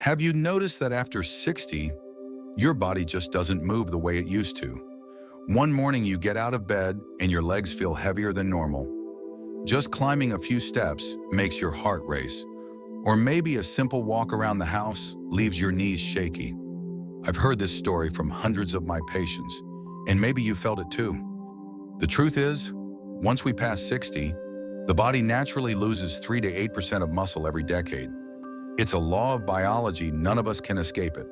Have you noticed that after 60, your body just doesn't move the way it used to? One morning you get out of bed and your legs feel heavier than normal. Just climbing a few steps makes your heart race. Or maybe a simple walk around the house leaves your knees shaky. I've heard this story from hundreds of my patients, and maybe you felt it too. The truth is, once we pass 60, the body naturally loses 3 to 8% of muscle every decade. It's a law of biology, none of us can escape it.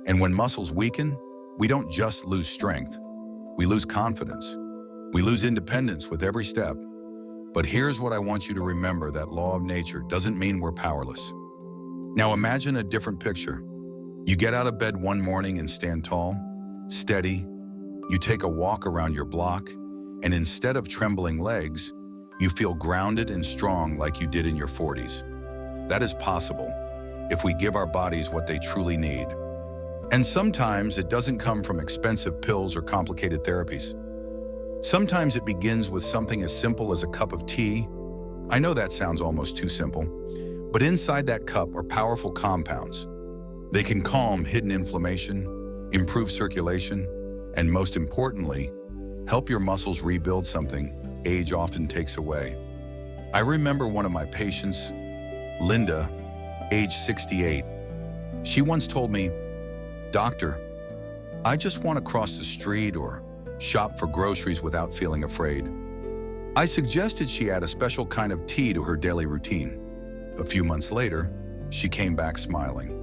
And when muscles weaken, we don't just lose strength. We lose confidence. We lose independence with every step. But here's what I want you to remember: that law of nature doesn't mean we're powerless. Now imagine a different picture. You get out of bed one morning and stand tall, steady. You take a walk around your block, and instead of trembling legs, you feel grounded and strong like you did in your 40s. That is possible if we give our bodies what they truly need. And sometimes it doesn't come from expensive pills or complicated therapies. Sometimes it begins with something as simple as a cup of tea. I know that sounds almost too simple, but inside that cup are powerful compounds. They can calm hidden inflammation, improve circulation, and most importantly, help your muscles rebuild something age often takes away. I remember one of my patients, Linda, age 68. She once told me, "Doctor, I just want to cross the street or shop for groceries without feeling afraid." I suggested she add a special kind of tea to her daily routine. A few months later, she came back smiling.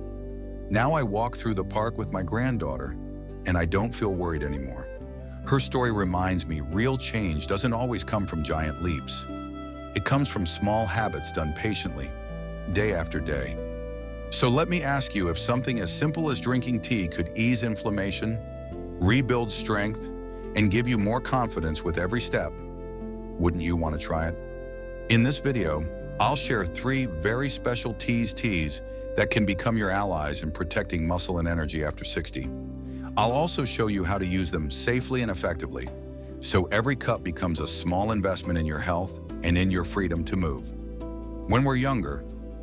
Now I walk through the park with my granddaughter, and I don't feel worried anymore. Her story reminds me real change doesn't always come from giant leaps. It comes from small habits done patiently, day after day. So let me ask you, if something as simple as drinking tea could ease inflammation, rebuild strength, and give you more confidence with every step, wouldn't you want to try it? In this video, I'll share 3 very special teas that can become your allies in protecting muscle and energy after 60. I'll also show you how to use them safely and effectively, so every cup becomes a small investment in your health and in your freedom to move. When we're younger,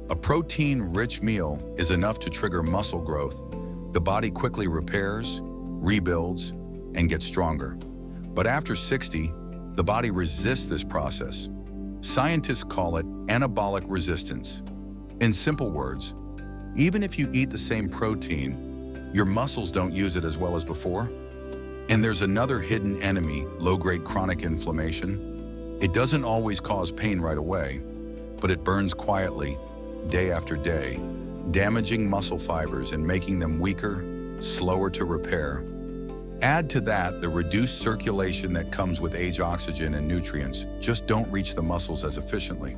a protein-rich meal is enough to trigger muscle growth. The body quickly repairs, rebuilds, and gets stronger. But after 60, the body resists this process. Scientists call it anabolic resistance. In simple words, even if you eat the same protein, your muscles don't use it as well as before. And there's another hidden enemy, low-grade chronic inflammation. It doesn't always cause pain right away, but it burns quietly, day after day, damaging muscle fibers and making them weaker, slower to repair. Add to that the reduced circulation that comes with age. Oxygen and nutrients just don't reach the muscles as efficiently.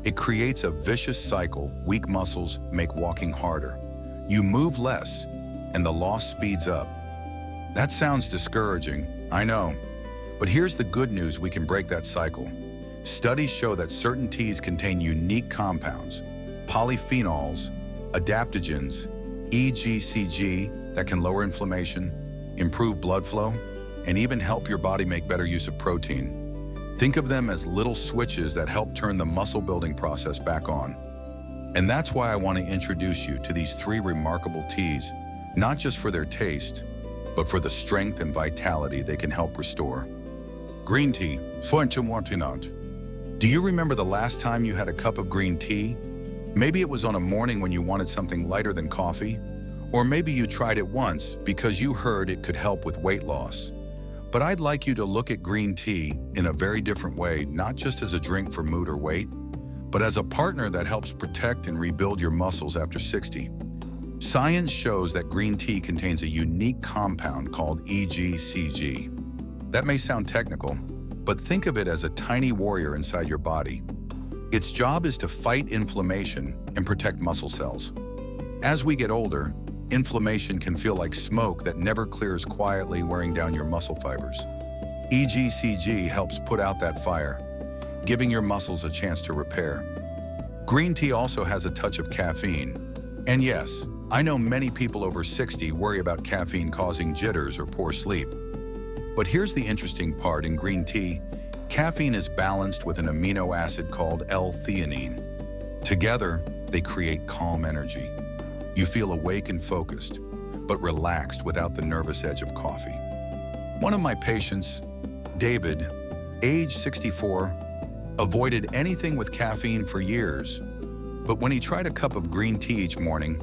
It creates a vicious cycle. Weak muscles make walking harder. You move less, and the loss speeds up. That sounds discouraging, I know. But here's the good news: we can break that cycle. Studies show that certain teas contain unique compounds, polyphenols, adaptogens, EGCG, that can lower inflammation, improve blood flow, and even help your body make better use of protein. Think of them as little switches that help turn the muscle-building process back on. And that's why I want to introduce you to these 3 remarkable teas, not just for their taste, but for the strength and vitality they can help restore. Green tea. Do you remember the last time you had a cup of green tea? Maybe it was on a morning when you wanted something lighter than coffee, or maybe you tried it once because you heard it could help with weight loss. But I'd like you to look at green tea in a very different way, not just as a drink for mood or weight, but as a partner that helps protect and rebuild your muscles after 60. Science shows that green tea contains a unique compound called EGCG. That may sound technical, but think of it as a tiny warrior inside your body. Its job is to fight inflammation and protect muscle cells. As we get older, inflammation can feel like smoke that never clears quietly, wearing down your muscle fibers. EGCG helps put out that fire, giving your muscles a chance to repair. Green tea also has a touch of caffeine. And yes, I know many people over 60 worry about caffeine causing jitters or poor sleep. But here's the interesting part: in green tea, caffeine is balanced with an amino acid called L-theanine. Together, they create calm energy. You feel awake and focused, but relaxed without the nervous edge of coffee. One of my patients, David, age 64, avoided anything with caffeine for years, but when he tried a cup of green tea each morning,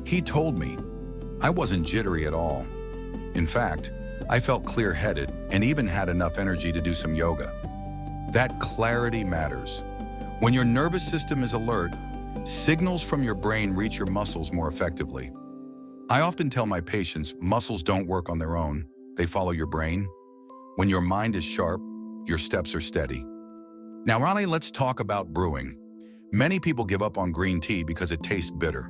he told me I wasn't jittery at all. In fact, I felt clear-headed and even had enough energy to do some yoga. That clarity matters. When your nervous system is alert, signals from your brain reach your muscles more effectively. I often tell my patients muscles don't work on their own, they follow your brain. When your mind is sharp, your steps are steady. Now, Ronnie, let's talk about brewing. Many people give up on green tea because it tastes bitter,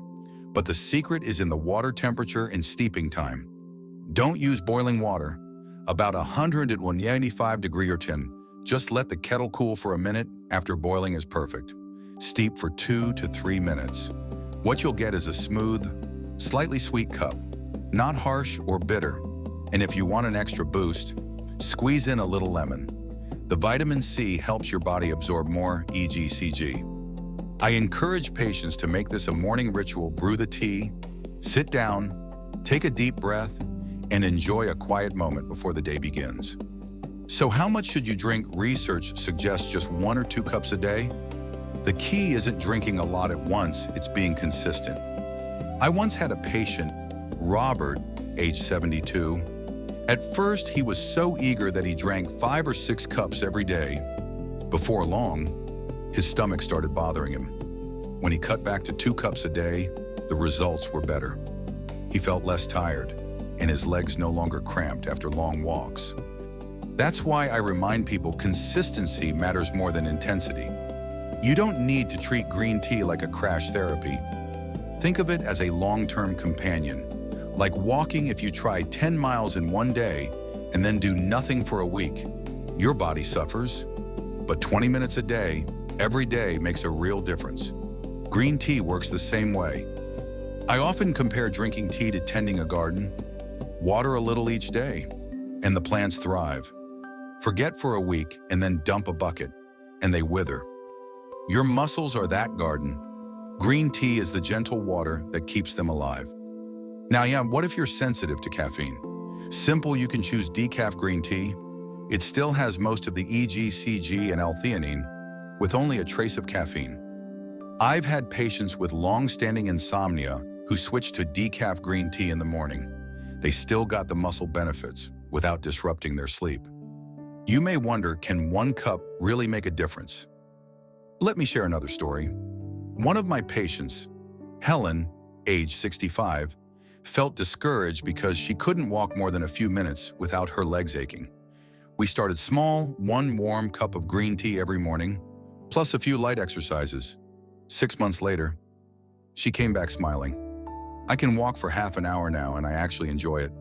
but the secret is in the water temperature and steeping time. Don't use boiling water. About 195 degrees or 10. Just let the kettle cool for a minute after boiling is perfect. Steep for 2 to 3 minutes. What you'll get is a smooth, slightly sweet cup, not harsh or bitter. And if you want an extra boost, squeeze in a little lemon. The vitamin C helps your body absorb more EGCG. I encourage patients to make this a morning ritual. Brew the tea, sit down, take a deep breath, and enjoy a quiet moment before the day begins. So how much should you drink? Research suggests just 1 or 2 cups a day. The key isn't drinking a lot at once, it's being consistent. I once had a patient, Robert, age 72. At first, he was so eager that he drank 5 or 6 cups every day. Before long, his stomach started bothering him. When he cut back to 2 cups a day, the results were better. He felt less tired, and his legs no longer cramped after long walks. That's why I remind people consistency matters more than intensity. You don't need to treat green tea like a crash therapy. Think of it as a long-term companion. Like walking, if you try 10 miles in one day and then do nothing for a week, your body suffers. But 20 minutes a day, every day, makes a real difference. Green tea works the same way. I often compare drinking tea to tending a garden. Water a little each day, and the plants thrive. Forget for a week and then dump a bucket, and they wither. Your muscles are that garden. Green tea is the gentle water that keeps them alive. Now, what if you're sensitive to caffeine? Simple, you can choose decaf green tea. It still has most of the EGCG and L-theanine, with only a trace of caffeine. I've had patients with long-standing insomnia who switched to decaf green tea in the morning. They still got the muscle benefits without disrupting their sleep. You may wonder, can 1 cup really make a difference? Let me share another story. One of my patients, Helen, age 65, felt discouraged because she couldn't walk more than a few minutes without her legs aching. We started small, 1 warm cup of green tea every morning, plus a few light exercises. 6 months later, she came back smiling. I can walk for half an hour now and I actually enjoy it.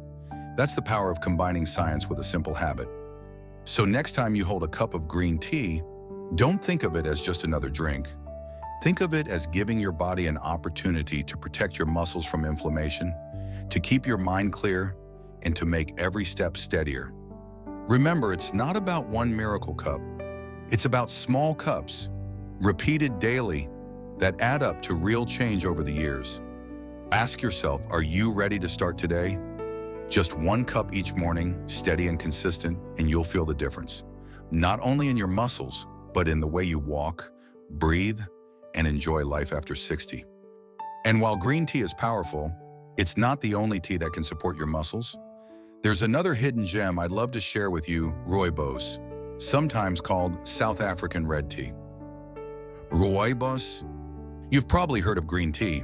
That's the power of combining science with a simple habit. So next time you hold a cup of green tea, don't think of it as just another drink. Think of it as giving your body an opportunity to protect your muscles from inflammation, to keep your mind clear, and to make every step steadier. Remember, it's not about 1 miracle cup. It's about small cups, repeated daily, that add up to real change over the years. Ask yourself, are you ready to start today? Just 1 cup each morning, steady and consistent, and you'll feel the difference. Not only in your muscles, but in the way you walk, breathe, and enjoy life after 60. And while green tea is powerful, it's not the only tea that can support your muscles. There's another hidden gem I'd love to share with you, Rooibos, sometimes called South African red tea. Rooibos? You've probably heard of green tea,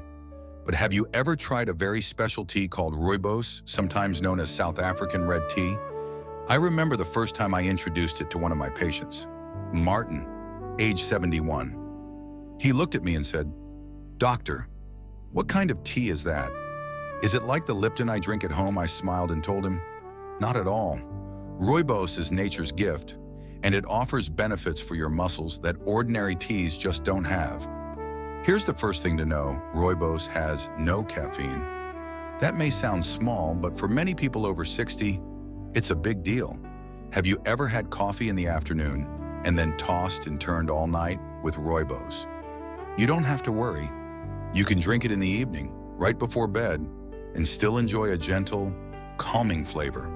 but have you ever tried a very special tea called Rooibos, sometimes known as South African red tea? I remember the first time I introduced it to one of my patients, Martin, age 71. He looked at me and said, "Doctor, what kind of tea is that? Is it like the Lipton I drink at home?" I smiled and told him, "Not at all. Rooibos is nature's gift, and it offers benefits for your muscles that ordinary teas just don't have." Here's the first thing to know: Rooibos has no caffeine. That may sound small, but for many people over 60, it's a big deal. Have you ever had coffee in the afternoon and then tossed and turned all night with Rooibos? You don't have to worry. You can drink it in the evening right before bed and still enjoy a gentle, calming flavor.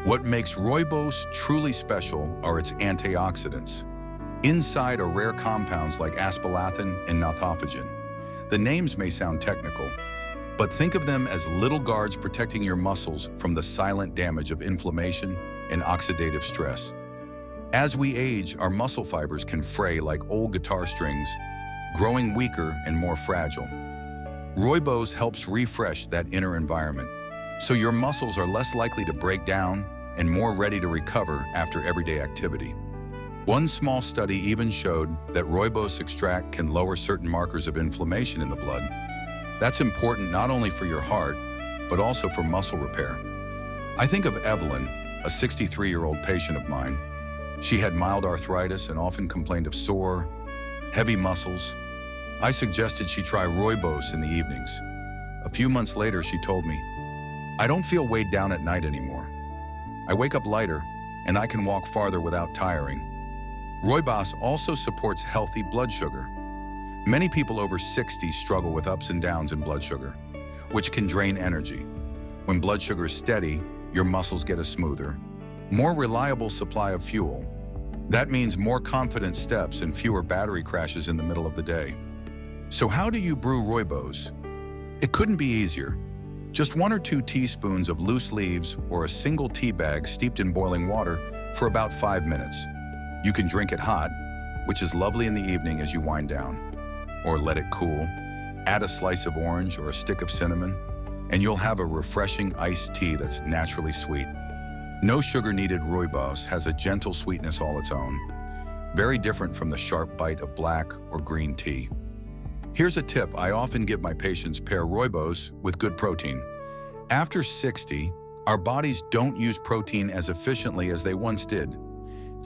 What makes Rooibos truly special are its antioxidants. Inside are rare compounds like aspalathin and nathophagen. The names may sound technical, but think of them as little guards protecting your muscles from the silent damage of inflammation and oxidative stress. As we age, our muscle fibers can fray like old guitar strings, growing weaker and more fragile. Rooibos helps refresh that inner environment, so your muscles are less likely to break down and more ready to recover after everyday activity. One small study even showed that Rooibos extract can lower certain markers of inflammation in the blood. That's important not only for your heart, but also for muscle repair. I think of Evelyn, a 63-year-old patient of mine. She had mild arthritis and often complained of sore, heavy muscles. I suggested she try Rooibos in the evenings. A few months later, she told me, "I don't feel weighed down at night anymore. I wake up lighter, and I can walk farther without tiring." Rooibos also supports healthy blood sugar. Many people over 60 struggle with ups and downs in blood sugar, which can drain energy. When blood sugar is steady, your muscles get a smoother, more reliable supply of fuel. That means more confident steps and fewer battery crashes in the middle of the day. So how do you brew Rooibos? It couldn't be easier. Just 1 or 2 teaspoons of loose leaves or a single tea bag steeped in boiling water for about 5 minutes. You can drink it hot, which is lovely in the evening as you wind down. Or let it cool, add a slice of orange or a stick of cinnamon, and you'll have a refreshing iced tea that's naturally sweet. No sugar needed Rooibos has a gentle sweetness all its own, very different from the sharp bite of black or green tea. Here's a tip I often give my patients: pair Rooibos with good protein. After 60, our bodies don't use protein as efficiently as they once did.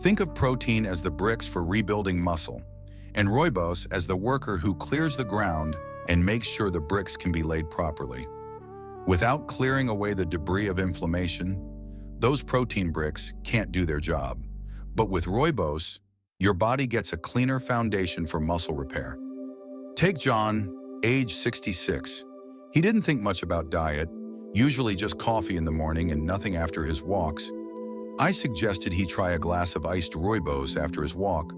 Think of protein as the bricks for rebuilding muscle, and Rooibos as the worker who clears the ground and makes sure the bricks can be laid properly. Without clearing away the debris of inflammation, those protein bricks can't do their job. But with Rooibos, your body gets a cleaner foundation for muscle repair. Take John, age 66. He didn't think much about diet, usually just coffee in the morning and nothing after his walks. I suggested he try a glass of iced Rooibos after his walk,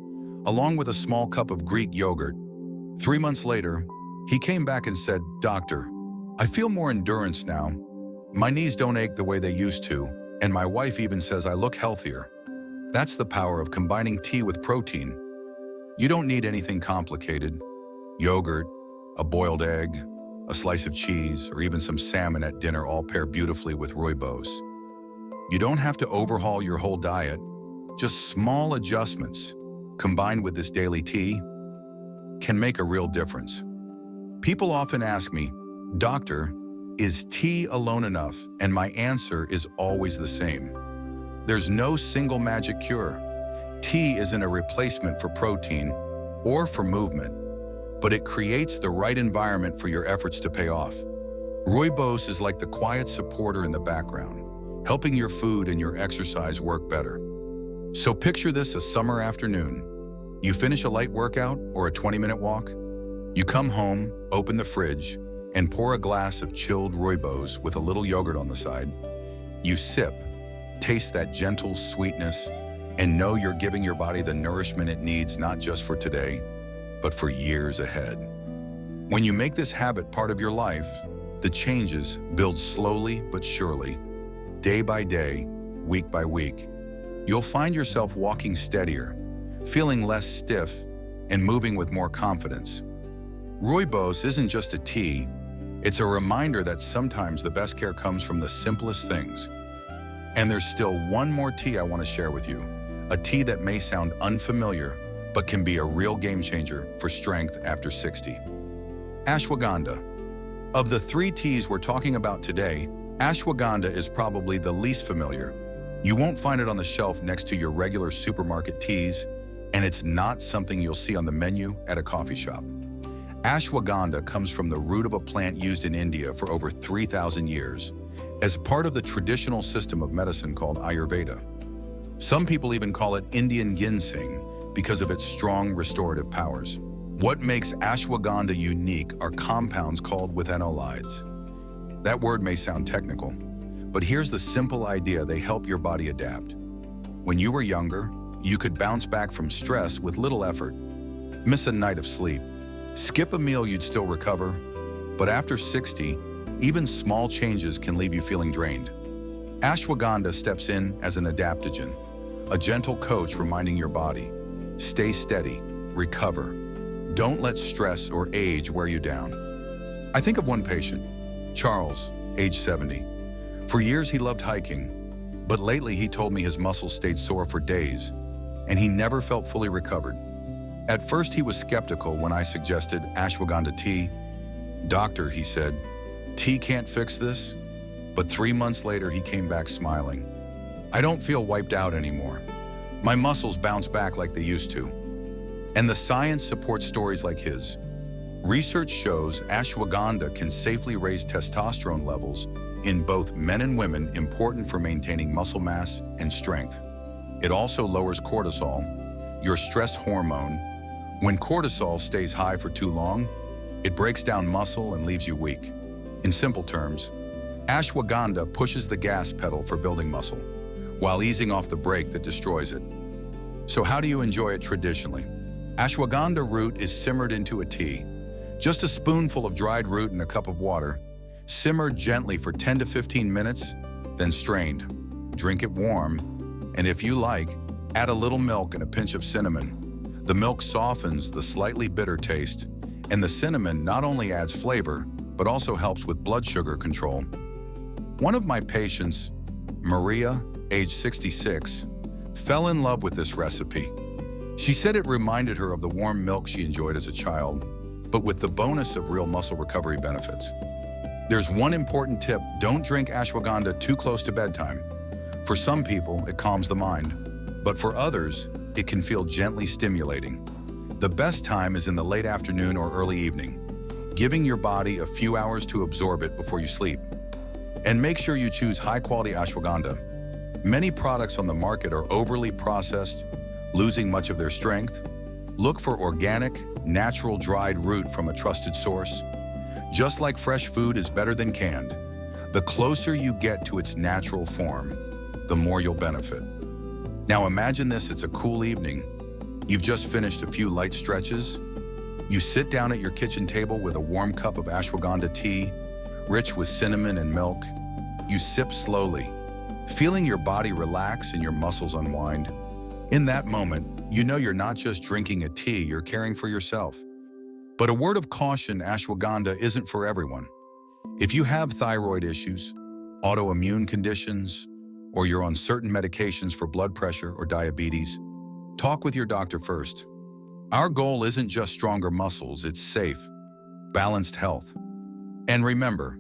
along with a small cup of Greek yogurt. 3 months later, he came back and said, "Doctor, I feel more endurance now. My knees don't ache the way they used to, and my wife even says I look healthier." That's the power of combining tea with protein. You don't need anything complicated. Yogurt, a boiled egg, a slice of cheese, or even some salmon at dinner all pair beautifully with Rooibos. You don't have to overhaul your whole diet. Just small adjustments, combined with this daily tea, can make a real difference. People often ask me, "Doctor, is tea alone enough?" And my answer is always the same. There's no single magic cure. Tea isn't a replacement for protein or for movement, but it creates the right environment for your efforts to pay off. Rooibos is like the quiet supporter in the background, helping your food and your exercise work better. So picture this: a summer afternoon. You finish a light workout or a 20-minute walk. You come home, open the fridge, and pour a glass of chilled Rooibos with a little yogurt on the side. You sip, taste that gentle sweetness, and know you're giving your body the nourishment it needs, not just for today, but for years ahead. When you make this habit part of your life, the changes build slowly but surely, day by day, week by week. You'll find yourself walking steadier, feeling less stiff, and moving with more confidence. Rooibos isn't just a tea, it's a reminder that sometimes the best care comes from the simplest things. And there's still one more tea I want to share with you, a tea that may sound unfamiliar, but can be a real game changer for strength after 60. Ashwagandha. Of the 3 teas we're talking about today, Ashwagandha is probably the least familiar. You won't find it on the shelf next to your regular supermarket teas, and it's not something you'll see on the menu at a coffee shop. Ashwagandha comes from the root of a plant used in India for over 3,000 years, as part of the traditional system of medicine called Ayurveda. Some people even call it Indian Ginseng because of its strong restorative powers. What makes ashwagandha unique are compounds called withanolides. That word may sound technical, but here's the simple idea: they help your body adapt. When you were younger, you could bounce back from stress with little effort. Miss a night of sleep, skip a meal, you'd still recover. But after 60, even small changes can leave you feeling drained. Ashwagandha steps in as an adaptogen, a gentle coach reminding your body, stay steady, recover. Don't let stress or age wear you down. I think of one patient, Charles, age 70. For years he loved hiking, but lately he told me his muscles stayed sore for days, and he never felt fully recovered. At first he was skeptical when I suggested ashwagandha tea. Doctor, he said, tea can't fix this? But 3 months later he came back smiling. I don't feel wiped out anymore. My muscles bounce back like they used to. And the science supports stories like his. Research shows ashwagandha can safely raise testosterone levels in both men and women, important for maintaining muscle mass and strength. It also lowers cortisol, your stress hormone. When cortisol stays high for too long, it breaks down muscle and leaves you weak. In simple terms, ashwagandha pushes the gas pedal for building muscle, while easing off the brake that destroys it. So how do you enjoy it traditionally? Ashwagandha root is simmered into a tea. Just a spoonful of dried root in a cup of water. Simmer gently for 10 to 15 minutes, then strained. Drink it warm, and if you like, add a little milk and a pinch of cinnamon. The milk softens the slightly bitter taste, and the cinnamon not only adds flavor, but also helps with blood sugar control. One of my patients, Maria, age 66, fell in love with this recipe. She said it reminded her of the warm milk she enjoyed as a child, but with the bonus of real muscle recovery benefits. There's one important tip: don't drink ashwagandha too close to bedtime. For some people, it calms the mind, but for others, it can feel gently stimulating. The best time is in the late afternoon or early evening, giving your body a few hours to absorb it before you sleep. And make sure you choose high-quality ashwagandha. Many products on the market are overly processed, losing much of their strength. Look for organic, natural dried root from a trusted source. Just like fresh food is better than canned, the closer you get to its natural form, the more you'll benefit. Now imagine this: it's a cool evening. You've just finished a few light stretches. You sit down at your kitchen table with a warm cup of ashwagandha tea, rich with cinnamon and milk. You sip slowly, feeling your body relax and your muscles unwind. In that moment, you know you're not just drinking a tea, you're caring for yourself. But a word of caution: ashwagandha isn't for everyone. If you have thyroid issues, autoimmune conditions, or you're on certain medications for blood pressure or diabetes, talk with your doctor first. Our goal isn't just stronger muscles, it's safe, balanced health. And remember,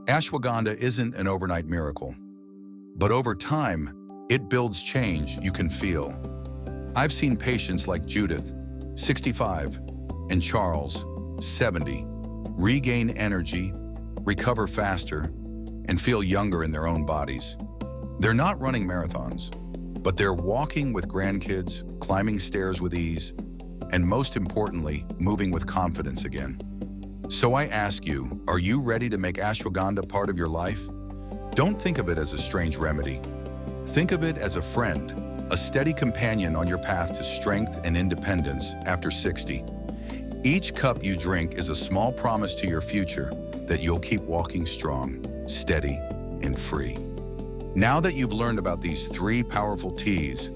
ashwagandha isn't an overnight miracle, but over time, it builds change you can feel. I've seen patients like Judith, 65, and Charles, 70, regain energy, recover faster, and feel younger in their own bodies. They're not running marathons, but they're walking with grandkids, climbing stairs with ease, and most importantly, moving with confidence again. So I ask you, are you ready to make ashwagandha part of your life? Don't think of it as a strange remedy. Think of it as a friend, a steady companion on your path to strength and independence after 60. Each cup you drink is a small promise to your future that you'll keep walking strong, steady, and free. Now that you've learned about these 3 powerful teas,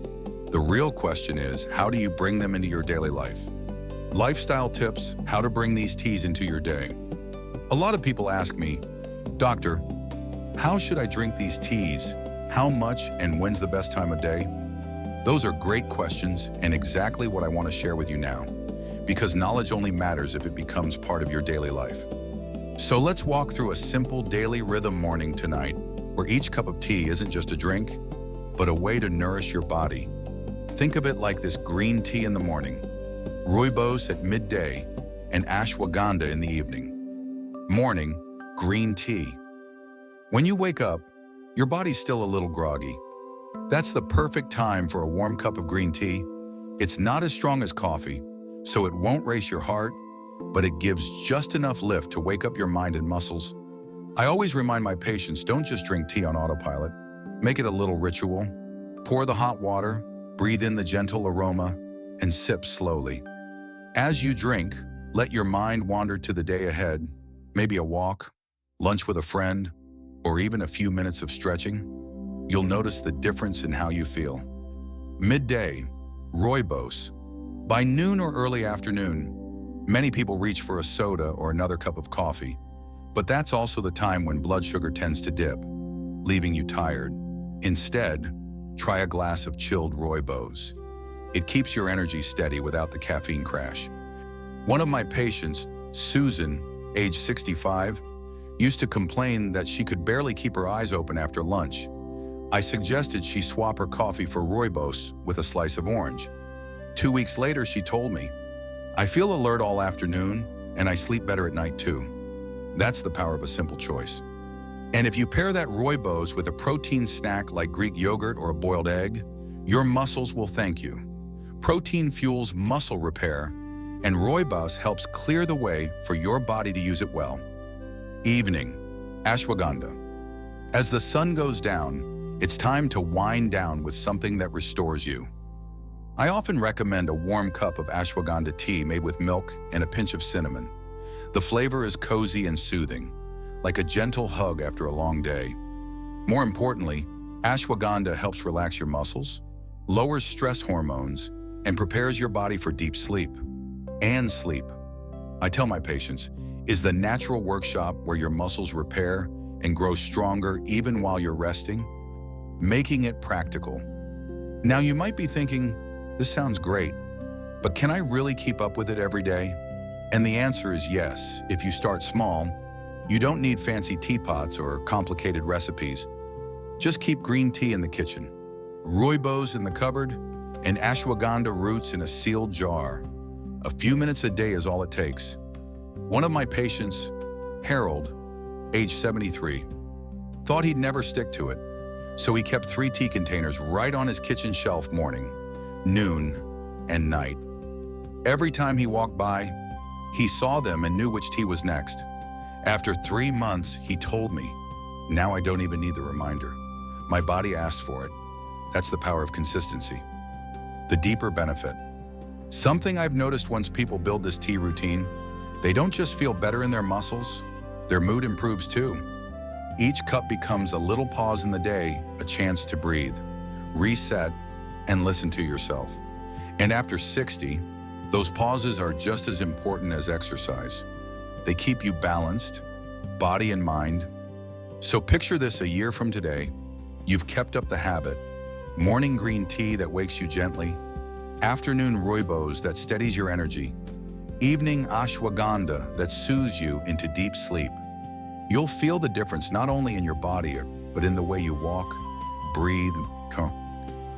the real question is, how do you bring them into your daily life? Lifestyle tips: how to bring these teas into your day. A lot of people ask me, Doctor, how should I drink these teas? How much and when's the best time of day? Those are great questions and exactly what I want to share with you now, because knowledge only matters if it becomes part of your daily life. So let's walk through a simple daily rhythm morning tonight, where each cup of tea isn't just a drink, but a way to nourish your body. Think of it like this: green tea in the morning, Rooibos at midday, and ashwagandha in the evening. Morning, green tea. When you wake up, your body's still a little groggy. That's the perfect time for a warm cup of green tea. It's not as strong as coffee, so it won't race your heart, but it gives just enough lift to wake up your mind and muscles. I always remind my patients, don't just drink tea on autopilot. Make it a little ritual. Pour the hot water, breathe in the gentle aroma, and sip slowly. As you drink, let your mind wander to the day ahead, maybe a walk, lunch with a friend, or even a few minutes of stretching. You'll notice the difference in how you feel. Midday, Rooibos. By noon or early afternoon, many people reach for a soda or another cup of coffee, but that's also the time when blood sugar tends to dip, leaving you tired. Instead, try a glass of chilled Rooibos. It keeps your energy steady without the caffeine crash. One of my patients, Susan, age 65, used to complain that she could barely keep her eyes open after lunch. I suggested she swap her coffee for Rooibos with a slice of orange. 2 weeks later, she told me, "I feel alert all afternoon, and I sleep better at night too." That's the power of a simple choice. And if you pair that Rooibos with a protein snack like Greek yogurt or a boiled egg, your muscles will thank you. Protein fuels muscle repair, and Rooibos helps clear the way for your body to use it well. Evening, Ashwagandha. As the sun goes down, it's time to wind down with something that restores you. I often recommend a warm cup of ashwagandha tea made with milk and a pinch of cinnamon. The flavor is cozy and soothing, like a gentle hug after a long day. More importantly, ashwagandha helps relax your muscles, lowers stress hormones, and prepares your body for deep sleep. And sleep, I tell my patients, is the natural workshop where your muscles repair and grow stronger even while you're resting, making it practical. Now you might be thinking, this sounds great, but can I really keep up with it every day? And the answer is yes, if you start small. You don't need fancy teapots or complicated recipes. Just keep green tea in the kitchen, Rooibos in the cupboard, and ashwagandha roots in a sealed jar. A few minutes a day is all it takes. One of my patients, Harold, age 73, thought he'd never stick to it, so he kept 3 tea containers right on his kitchen shelf morning, noon, and night. Every time he walked by, he saw them and knew which tea was next. After 3 months, he told me, "Now I don't even need the reminder. My body asked for it." That's the power of consistency. The deeper benefit. Something I've noticed once people build this tea routine, they don't just feel better in their muscles, their mood improves too. Each cup becomes a little pause in the day, a chance to breathe, reset, and listen to yourself. And after 60, those pauses are just as important as exercise. They keep you balanced, body and mind. So picture this a year from today. You've kept up the habit. Morning green tea that wakes you gently, afternoon Rooibos that steadies your energy, evening ashwagandha that soothes you into deep sleep. You'll feel the difference not only in your body, but in the way you walk, breathe,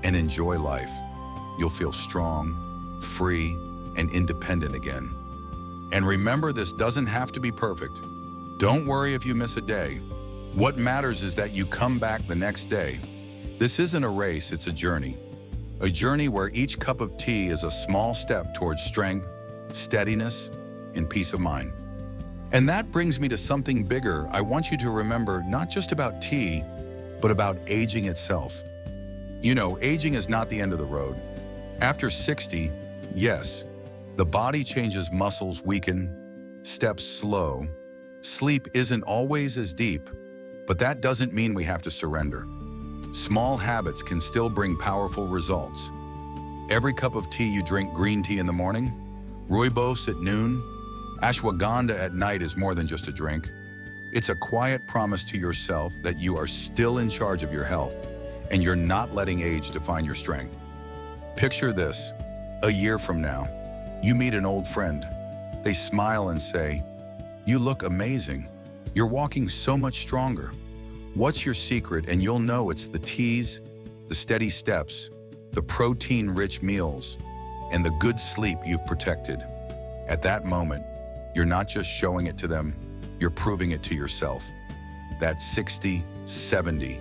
and enjoy life. You'll feel strong, free, and independent again. And remember, this doesn't have to be perfect. Don't worry if you miss a day. What matters is that you come back the next day. This isn't a race, it's a journey. A journey where each cup of tea is a small step towards strength, steadiness, and peace of mind. And that brings me to something bigger. I want you to remember not just about tea, but about aging itself. You know, aging is not the end of the road. After 60, yes, the body changes, muscles weaken, steps slow. Sleep isn't always as deep, but that doesn't mean we have to surrender. Small habits can still bring powerful results. Every cup of tea you drink, green tea in the morning, Rooibos at noon, ashwagandha at night is more than just a drink. It's a quiet promise to yourself that you are still in charge of your health and you're not letting age define your strength. Picture this, a year from now, you meet an old friend. They smile and say, "You look amazing. You're walking so much stronger. What's your secret?" And you'll know it's the teas, the steady steps, the protein-rich meals, and the good sleep you've protected. At that moment, you're not just showing it to them, you're proving it to yourself. That 60, 70,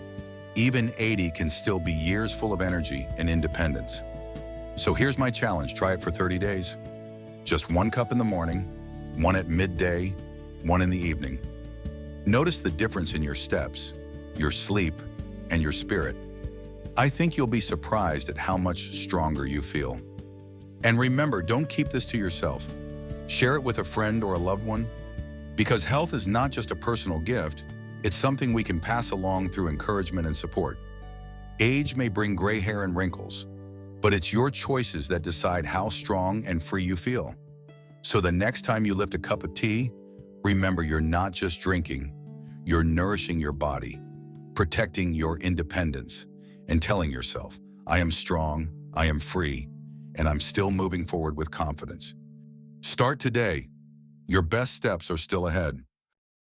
even 80 can still be years full of energy and independence. So here's my challenge, try it for 30 days. Just 1 cup in the morning, 1 at midday, 1 in the evening. Notice the difference in your steps, your sleep, and your spirit. I think you'll be surprised at how much stronger you feel. And remember, don't keep this to yourself. Share it with a friend or a loved one, because health is not just a personal gift, it's something we can pass along through encouragement and support. Age may bring gray hair and wrinkles, but it's your choices that decide how strong and free you feel. So the next time you lift a cup of tea, remember you're not just drinking, you're nourishing your body, protecting your independence, and telling yourself, I am strong, I am free, and I'm still moving forward with confidence. Start today. Your best steps are still ahead.